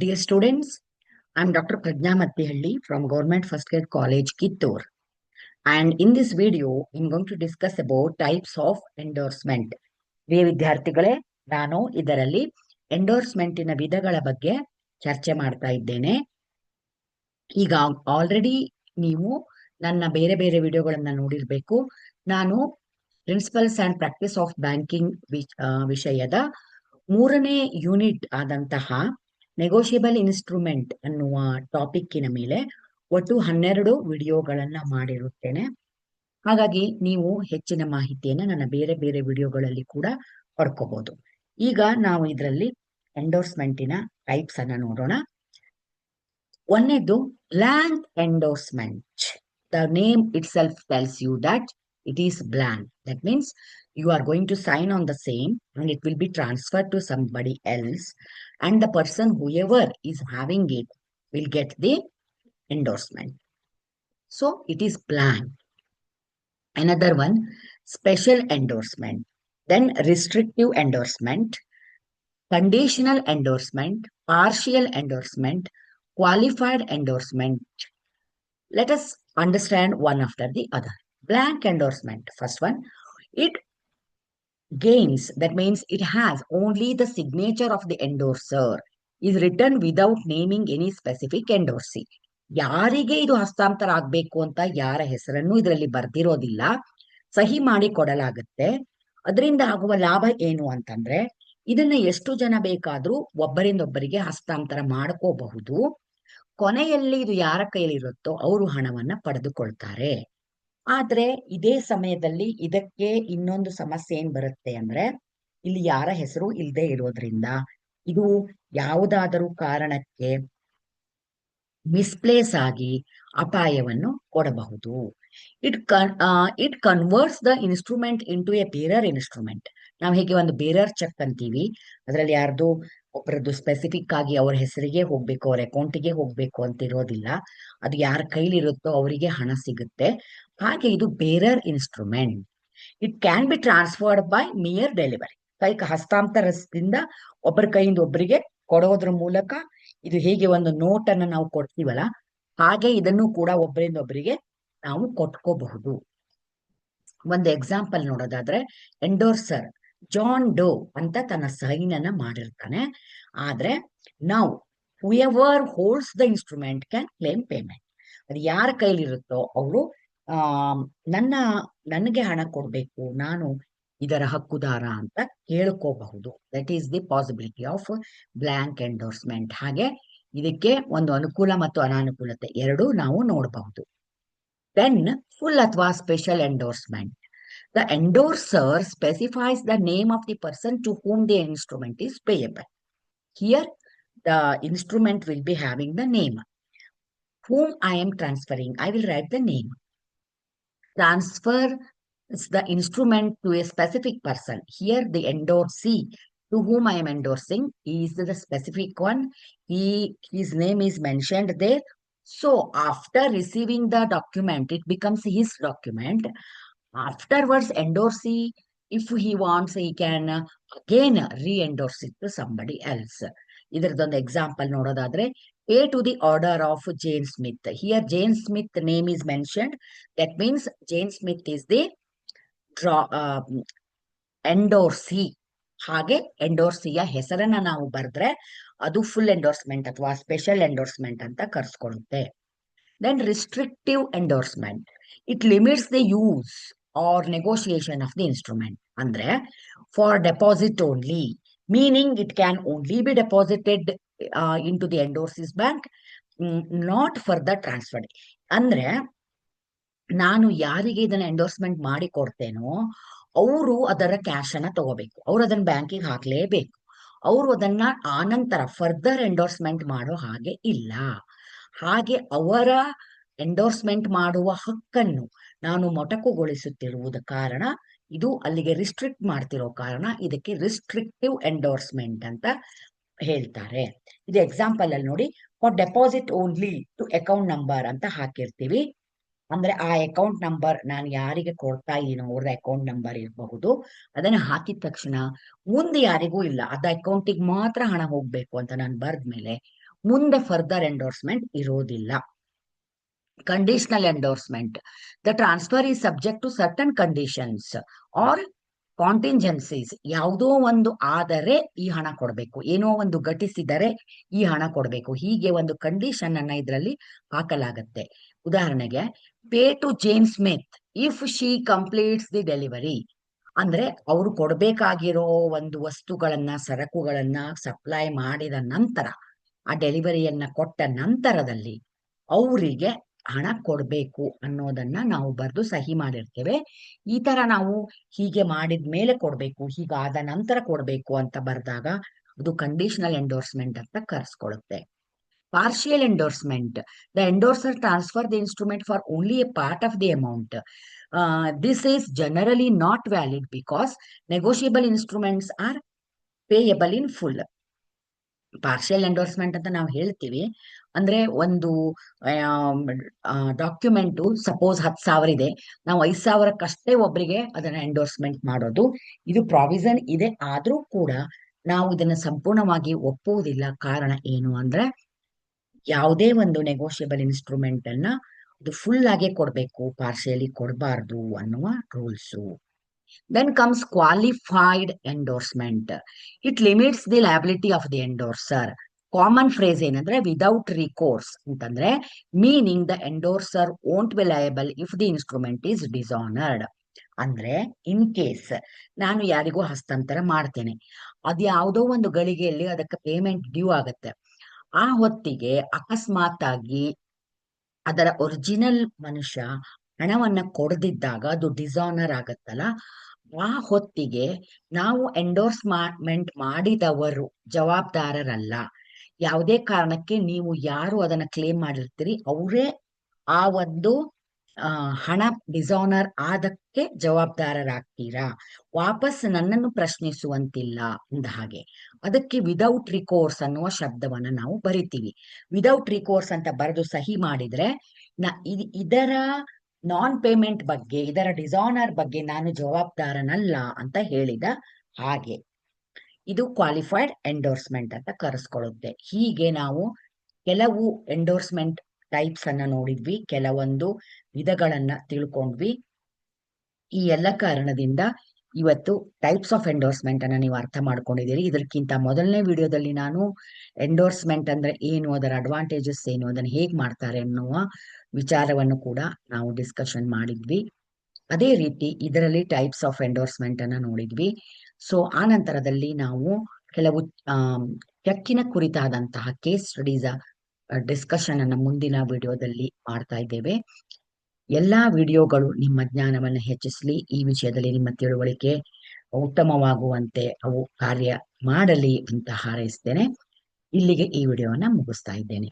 Dear students, I'm Dr. Prajna Mattihalli from Government First Grade College, Kittur. And in this video, I'm going to discuss about types of endorsement. ಪ್ರಿಯ ವಿದ್ಯಾರ್ಥಿಗಳೇ, ನಾನು ಇದರಲ್ಲಿ ಎಂಡೋರ್ಸ್ಮೆಂಟಿನ ವಿಧಗಳ ಬಗ್ಗೆ ಚರ್ಚೆ ಮಾಡ್ತಾ ಇದ್ದೇನೆ. ಈಗ ಆಲ್ರೆಡಿ ನೀವು ನನ್ನ ಬೇರೆ ಬೇರೆ ವಿಡಿಯೋಗಳನ್ನ ನೋಡಿರ್ಬೇಕು. ನಾನು principles and practice of banking ವಿಷಯದ 3ನೇ ಯೂನಿಟ್ ಆದಂತಹ ನೆಗೋಷಿಯಬಲ್ ಇನ್ಸ್ಟ್ರೂಮೆಂಟ್ ಅನ್ನುವ ಟಾಪಿಕ್ಕಿನ ಮೇಲೆ ಒಟ್ಟು 12 ವಿಡಿಯೋಗಳನ್ನ ಮಾಡಿರುತ್ತೇನೆ. ಹಾಗಾಗಿ ನೀವು ಹೆಚ್ಚಿನ ಮಾಹಿತಿಯನ್ನ ನನ್ನ ಬೇರೆ ಬೇರೆ ವಿಡಿಯೋಗಳಲ್ಲಿ ಕೂಡ ಪಡ್ಕೋಬಹುದು. ಈಗ ನಾವು ಇದರಲ್ಲಿ ಎಂಡೋರ್ಸ್ಮೆಂಟಿನ ಟೈಪ್ಸ್ ಅನ್ನ ನೋಡೋಣ. ಒಂದನೇದು blank endorsement. The name itself tells you that it is blank. That means you are going to sign on the same and it will be transferred to somebody else, and the person whoever is having it will get the endorsement. So it is blank. Another one, special endorsement, then restrictive endorsement, conditional endorsement, partial endorsement, qualified endorsement. Let us understand one after the other. Blank endorsement, first one, it gains, that means it has only the signature of the endorser, is written without naming any specific endorsee. ಯಾರಿಗೆ ಇದು ಹಸ್ತಾಂತರ ಆಗ್ಬೇಕು ಅಂತ ಯಾರ ಹೆಸರನ್ನು ಇದರಲ್ಲಿ ಬರ್ದಿರೋದಿಲ್ಲ, ಸಹಿ ಮಾಡಿ ಕೊಡಲಾಗುತ್ತೆ. ಅದರಿಂದ ಆಗುವ ಲಾಭ ಏನು ಅಂತಂದ್ರೆ, ಇದನ್ನ ಎಷ್ಟು ಜನ ಬೇಕಾದ್ರೂ ಒಬ್ಬರಿಂದೊಬ್ಬರಿಗೆ ಹಸ್ತಾಂತರ ಮಾಡ್ಕೋಬಹುದು. ಕೊನೆಯಲ್ಲಿ ಇದು ಯಾರ ಕೈಯಲ್ಲಿರುತ್ತೋ ಅವರು ಹಣವನ್ನ ಪಡೆದುಕೊಳ್ತಾರೆ. ಆದ್ರೆ ಇದೇ ಸಮಯದಲ್ಲಿ ಇದಕ್ಕೆ ಇನ್ನೊಂದು ಸಮಸ್ಯೆ ಏನ್ ಬರುತ್ತೆ ಅಂದ್ರೆ, ಇಲ್ಲಿ ಯಾರ ಹೆಸರು ಇಲ್ಲದೆ ಇರೋದ್ರಿಂದ ಇದು ಯಾವುದಾದರೂ ಕಾರಣಕ್ಕೆ ಮಿಸ್ಪ್ಲೇಸ್ ಆಗಿ ಅಪಾಯವನ್ನು ಕೊಡಬಹುದು. It converts the instrument into A bearer instrument. ನಾವು ಹೇಗೆ ಒಂದು ಬೇರರ್ ಚೆಕ್ ಅಂತೀವಿ, ಅದರಲ್ಲಿ ಯಾರ್ದು ಒಬ್ಬರದ್ದು ಸ್ಪೆಸಿಫಿಕ್ ಆಗಿ ಅವ್ರ ಹೆಸರಿಗೆ ಹೋಗ್ಬೇಕು, ಅವ್ರ ಅಕೌಂಟಿಗೆ ಹೋಗ್ಬೇಕು ಅಂತ ಇರೋದಿಲ್ಲ, ಅದು ಯಾರ ಕೈಲಿರುತ್ತೋ ಅವರಿಗೆ ಹಣ ಸಿಗುತ್ತೆ. ಹಾಗೆ ಇದು bearer instrument. It can be transferred by mere delivery. ಹಸ್ತಾಂತರದಿಂದ ಒಬ್ಬರ ಕೈಯಿಂದ ಒಬ್ಬರಿಗೆ ಕೊಡೋದ್ರ ಮೂಲಕ, ಇದು ಹೇಗೆ ಒಂದು ನೋಟ್ ಅನ್ನ ನಾವು ಕೊಡ್ತೀವಲ್ಲ ಹಾಗೆ ಇದನ್ನು ಕೂಡ ಒಬ್ಬರಿಂದ ಒಬ್ಬರಿಗೆ ನಾವು ಕೊಟ್ಕೋಬಹುದು. ಒಂದು ಎಕ್ಸಾಂಪಲ್ ನೋಡೋದಾದ್ರೆ, ಎಂಡೋರ್ಸರ್ ಜಾನ್ ಡೋ ಅಂತ ತನ್ನ ಸೈನ್ ಅನ್ನ ಮಾಡಿರ್ತಾನೆ. ಆದ್ರೆ ನಾವು whoever holds the instrument can claim payment. ಅದು ಯಾರ ಕೈಲಿರುತ್ತೋ ಅವರು ನನಗೆ ಹಣ ಕೊಡ್ಬೇಕು, ನಾನು ಇದರ ಹಕ್ಕುದಾರ ಅಂತ ಕೇಳ್ಕೋಬಹುದು. That is the possibility of blank endorsement. ಹಾಗೆ ಇದಕ್ಕೆ ಒಂದು ಅನುಕೂಲ ಮತ್ತು ಅನಾನುಕೂಲತೆ ಎರಡೂ ನಾವು ನೋಡಬಹುದು. ದೆನ್ ಫುಲ್ ಅಥವಾ special endorsement. The endorser specifies the name of the person to whom the instrument is payable. Here, the instrument will be having the name. Whom I am transferring, I will write the name. Transfer is the instrument to a specific person. Here, the endorsee to whom I am endorsing is the specific one. His name is mentioned there. So, after receiving the document, it becomes his document. Afterwards, endorsee, if he wants, he can again re-endorse it to somebody else. ಇದರದೊಂದು example ನೋಡೋದಾದ್ರೆ, pay to the order of Jane Smith. Here Jane Smith name is mentioned. That means Jane Smith is the endorsee. ಹಾಗೆ ಎಂಡೋರ್ಸಿಯ ಹೆಸರನ್ನ ನಾವು ಬರೆದ್ರೆ ಅದು full endorsement ಅಥವಾ special endorsement ಅಂತ ಕರ್ಸ್ಕೊಳ್ಳುತ್ತೆ. Then restrictive endorsement. It limits the use or negotiation of the instrument. Andre, for deposit only, meaning it can only be deposited into the endorsee's bank, not further transferred. Andre, ನಾನು ಯಾರಿಗೆ ಇದನ್ನ endorsement ಮಾಡಿ ಕೊಡ್ತೇನೋ ಅವರು ಅದರ cash ಅನ್ನ ತಗೋಬೇಕು, ಅವ್ರು ಅದನ್ನ ಬ್ಯಾಂಕಿಗೆ ಹಾಕ್ಲೇಬೇಕು. ಅವರು ಅದನ್ನ ಆನಂತರ ಫರ್ದರ್ ಎಂಡೋರ್ಸ್ಮೆಂಟ್ ಮಾಡೋ ಹಾಗೆ ಇಲ್ಲ. ಹಾಗೆ ಅವರ ಎಂಡೋರ್ಸ್ಮೆಂಟ್ ಮಾಡುವ ಹಕ್ಕನ್ನು ನಾನು ಮೊಟಕುಗೊಳಿಸುತ್ತಿರುವುದ ಕಾರಣ, ಇದು ಅಲ್ಲಿಗೆ ರಿಸ್ಟ್ರಿಕ್ಟ್ ಮಾಡ್ತಿರೋ ಕಾರಣ ಇದಕ್ಕೆ ರಿಸ್ಟ್ರಿಕ್ಟಿವ್ ಎಂಡೋರ್ಸ್ಮೆಂಟ್ ಅಂತ ಹೇಳ್ತಾರೆ. ಇದು ಎಕ್ಸಾಂಪಲ್ ಅಲ್ಲಿ ನೋಡಿ, for deposit only to account number ಅಂತ ಹಾಕಿರ್ತೀವಿ. ಅಂದ್ರೆ ಆ ಅಕೌಂಟ್ ನಂಬರ್ ನಾನು ಯಾರಿಗೆ ಕೊಡ್ತಾ ಇದೀನೋ ಅವ್ರದ್ದು ಅಕೌಂಟ್ ನಂಬರ್ ಇರಬಹುದು. ಅದನ್ನ ಹಾಕಿದ ತಕ್ಷಣ ಮುಂದೆ ಯಾರಿಗೂ ಇಲ್ಲ, ಅದ ಅಕೌಂಟಿಗೆ ಮಾತ್ರ ಹಣ ಹೋಗ್ಬೇಕು ಅಂತ ನಾನು ಬರ್ದ್ಮೇಲೆ ಮುಂದೆ ಫರ್ದರ್ ಎಂಡೋರ್ಸ್ಮೆಂಟ್ ಇರೋದಿಲ್ಲ. Conditional endorsement, the transfer is subject to certain conditions or contingencies. ಯಾವುದೋ ಒಂದು ಆದರೆ ಈ ಹಣ ಕೊಡಬೇಕು, ಏನೋ ಒಂದು ಘಟಿಸಿದರೆ ಈ ಹಣ ಕೊಡಬೇಕು, ಹೀಗೆ ಒಂದು ಕಂಡೀಷನ್ ಅನ್ನ ಇದರಲ್ಲಿ ಹಾಕಲಾಗತ್ತೆ. ಉದಾಹರಣೆಗೆ, pay to Jane Smith if she completes the delivery. ಅಂದ್ರೆ ಅವರು ಕೊಡಬೇಕಾಗಿರೋ ಒಂದು ವಸ್ತುಗಳನ್ನ, ಸರಕುಗಳನ್ನ ಸಪ್ಲೈ ಮಾಡಿದ ನಂತರ, ಆ ಡೆಲಿವರಿಯನ್ನ ಕೊಟ್ಟ ನಂತರದಲ್ಲಿ ಅವರಿಗೆ ಹಣ ಕೊಡಬೇಕು ಅನ್ನೋದನ್ನ ನಾವು ಬರೆದು ಸಹಿ ಮಾಡಿರ್ತೇವೆ. ಈ ತರ ನಾವು ಹೀಗೆ ಮಾಡಿದ ಮೇಲೆ ಕೊಡಬೇಕು, ಹೀಗಾದ ನಂತರ ಕೊಡಬೇಕು ಅಂತ ಬರೆದಾಗ ಅದು ಕಂಡೀಷನಲ್ ಎಂಡೋರ್ಸ್ಮೆಂಟ್ ಅಂತ ಕರೆಸ್ಕೊಳ್ಳುತ್ತೆ. Partial endorsement, the endorser transfer the instrument for only a part of the amount. This is generally not valid because negotiable instruments are payable in full. Partial endorsement ಅಂತ ನಾವು ಹೇಳ್ತೀವಿ ಅಂದ್ರೆ, ಒಂದು ಡಾಕ್ಯುಮೆಂಟು ಸಪೋಸ್ 10,000 ಇದೆ, ನಾವು 5,000ಕ್ಕಷ್ಟೇ ಒಬ್ಬರಿಗೆ ಅದನ್ನ ಎಂಡೋರ್ಸ್ಮೆಂಟ್ ಮಾಡೋದು. ಇದು ಪ್ರಾವಿಷನ್ ಇದೆ, ಆದ್ರೂ ಕೂಡ ನಾವು ಇದನ್ನ ಸಂಪೂರ್ಣವಾಗಿ ಒಪ್ಪುವುದಿಲ್ಲ. ಕಾರಣ ಏನು ಅಂದ್ರೆ, ಯಾವುದೇ ಒಂದು ನೆಗೋಷಿಯಬಲ್ ಇನ್ಸ್ಟ್ರೂಮೆಂಟ್ ಅನ್ನ ಅದು ಫುಲ್ ಆಗಿ ಕೊಡ್ಬೇಕು, ಪಾರ್ಷಿಯಲಿ ಕೊಡಬಾರ್ದು ಅನ್ನುವ rules. Then comes qualified endorsement. It limits the liability of the endorser. Common phrase ಏನಂದ್ರೆ ವಿದೌಟ್ ರಿಕೋರ್ಸ್ ಅಂತಂದ್ರೆ, meaning the endorser won't be liable if the instrument is dishonoured. ಅಂದ್ರೆ in case ನಾನು ಯಾರಿಗೂ ಹಸ್ತಾಂತರ ಮಾಡ್ತೇನೆ, ಅದು ಯಾವುದೋ ಒಂದು ಗಳಿಗೆಯಲ್ಲಿ ಅದಕ್ಕೆ ಪೇಮೆಂಟ್ ಡ್ಯೂ ಆಗತ್ತೆ, ಆ ಹೊತ್ತಿಗೆ ಅಕಸ್ಮಾತ್ ಆಗಿ ಅದರ ಒರಿಜಿನಲ್ ಮನುಷ್ಯ ಹಣವನ್ನ ಕೊಡದಿದ್ದಾಗ ಅದು ಡಿಸಾನರ್ ಆಗತ್ತಲ್ಲ, ಆ ಹೊತ್ತಿಗೆ ನಾವು ಎಂಡೋರ್ಸ್ಮೆಂಟ್ ಮಾಡಿದವರು ಜವಾಬ್ದಾರರಲ್ಲ. ಯಾವುದೇ ಕಾರಣಕ್ಕೆ ನೀವು ಯಾರು ಅದನ್ನ ಕ್ಲೇಮ್ ಮಾಡಿರ್ತೀರಿ ಅವರೇ ಆ ಒಂದು ಹಣ ಡಿಸಾನರ್ ಆದಕ್ಕೆ ಜವಾಬ್ದಾರರಾಗ್ತೀರಾ, ವಾಪಸ್ ನನ್ನನ್ನು ಪ್ರಶ್ನಿಸುವಂತಿಲ್ಲ ಅಂದ ಹಾಗೆ. ಅದಕ್ಕೆ ವಿದೌಟ್ ರಿಕೋರ್ಸ್ ಅನ್ನುವ ಶಬ್ದವನ್ನ ನಾವು ಬರಿತೀವಿ. ವಿದೌಟ್ ರಿಕೋರ್ಸ್ ಅಂತ ಬರೆದು ಸಹಿ ಮಾಡಿದ್ರೆ ಇದರ ನಾನ್ ಪೇಮೆಂಟ್ ಬಗ್ಗೆ, ಇದರ ಡಿಸಾನರ್ ಬಗ್ಗೆ ನಾನು ಜವಾಬ್ದಾರನಲ್ಲ ಅಂತ ಹೇಳಿದ ಹಾಗೆ. ಇದು ಕ್ವಾಲಿಫೈಡ್ ಎಂಡೋರ್ಸ್ಮೆಂಟ್ ಅಂತ ಕರೆಸ್ಕೊಳ್ಳುತ್ತೆ. ಹೀಗೆ ನಾವು ಕೆಲವು ಎಂಡೋರ್ಸ್ಮೆಂಟ್ ಟೈಪ್ಸ್ ಅನ್ನ ನೋಡಿದ್ವಿ, ಕೆಲವೊಂದು ವಿಧಗಳನ್ನ ತಿಳ್ಕೊಂಡ್ವಿ. ಈ ಎಲ್ಲ ಕಾರಣದಿಂದ ಇವತ್ತು ಟೈಪ್ಸ್ ಆಫ್ ಎಂಡೋರ್ಸ್ಮೆಂಟ್ ಅನ್ನ ನೀವು ಅರ್ಥ ಮಾಡ್ಕೊಂಡಿದ್ದೀರಿ. ಇದಕ್ಕಿಂತ ಮೊದಲನೇ ವಿಡಿಯೋದಲ್ಲಿ ನಾನು ಎಂಡೋರ್ಸ್ಮೆಂಟ್ ಅಂದ್ರೆ ಏನು, ಅದರ ಅಡ್ವಾಂಟೇಜಸ್ ಏನು, ಅದನ್ನು ಹೇಗ್ ಮಾಡ್ತಾರೆ ಅನ್ನುವ ವಿಚಾರವನ್ನು ಕೂಡ ನಾವು ಡಿಸ್ಕಷನ್ ಮಾಡಿದ್ವಿ. ಅದೇ ರೀತಿ ಇದರಲ್ಲಿ ಟೈಪ್ಸ್ ಆಫ್ ಎಂಡೋರ್ಸ್ಮೆಂಟ್ ಅನ್ನ ನೋಡಿದ್ವಿ. ಸೊ ಆ ನಂತರದಲ್ಲಿ ನಾವು ಕೆಲವು ಚೆಕ್ಕಿನ ಕುರಿತಾದಂತಹ ಕೇಸ್ ಸ್ಟಡೀಸ್ ಡಿಸ್ಕಷನ್ ಅನ್ನ ಮುಂದಿನ ವಿಡಿಯೋದಲ್ಲಿ ಮಾಡ್ತಾ ಇದ್ದೇವೆ. ಎಲ್ಲಾ ವಿಡಿಯೋಗಳು ನಿಮ್ಮ ಜ್ಞಾನವನ್ನು ಹೆಚ್ಚಿಸಲಿ, ಈ ವಿಷಯದಲ್ಲಿ ನಿಮ್ಮ ತಿಳುವಳಿಕೆ ಉತ್ತಮವಾಗುವಂತೆ ಅವು ಕಾರ್ಯ ಮಾಡಲಿ ಅಂತ ಹಾರೈಸ್ತೇನೆ. ಇಲ್ಲಿಗೆ ಈ ವಿಡಿಯೋವನ್ನ ಮುಗಿಸ್ತಾ ಇದ್ದೇನೆ.